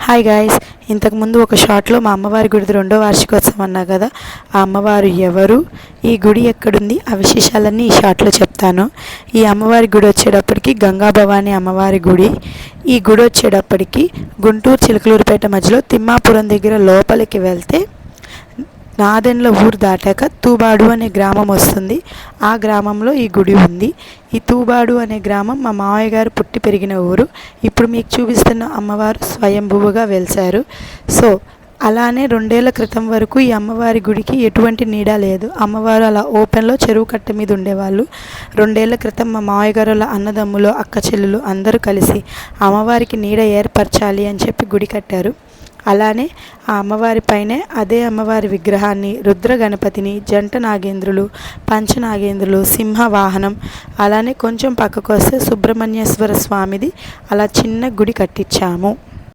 Hi guys, ఇంతకుముందు ఒక షాట్లో మా అమ్మవారి గుడిది 2వ వార్షికోత్సవం అన్నా కదా. ఆ అమ్మవారు ఎవరు, ఈ గుడి ఎక్కడుంది, ఆ విశేషాలన్నీ ఈ షాట్లో చెప్తాను. ఈ అమ్మవారి గుడి వచ్చేటప్పటికి గంగా భవాని అమ్మవారి గుడి. ఈ గుడి వచ్చేటప్పటికి గుంటూరు చిలకలూరుపేట మధ్యలో తిమ్మాపురం దగ్గర లోపలికి వెళ్తే నాదెండ్ల ఊరు దాటాక తూబాడు అనే గ్రామం వస్తుంది. ఆ గ్రామంలో ఈ గుడి ఉంది. ఈ తూబాడు అనే గ్రామం మా మావయ్య గారు పుట్టి పెరిగిన ఊరు. ఇప్పుడు మీకు చూపిస్తున్న అమ్మవారు స్వయంభువుగా వెలిశారు. సో అలానే 2 ఏళ్ల క్రితం వరకు ఈ అమ్మవారి గుడికి ఎటువంటి నీడ లేదు. అమ్మవారు అలా ఓపెన్లో చెరువు కట్ట మీద ఉండేవాళ్ళు. 2 ఏళ్ల క్రితం మా మావయ్య గారు అన్నదమ్ములు, అక్క చెల్లెలు అందరూ కలిసి అమ్మవారికి నీడ ఏర్పరచాలి అని చెప్పి గుడి కట్టారు. అలానే ఆ అమ్మవారి పైనే అదే అమ్మవారి విగ్రహాన్ని, రుద్ర గణపతిని, జంట నాగేంద్రులు, పంచనాగేంద్రులు, సింహవాహనం, అలానే కొంచెం పక్కకు వస్తే సుబ్రహ్మణ్యేశ్వర స్వామిది అలా చిన్న గుడి కట్టించాము.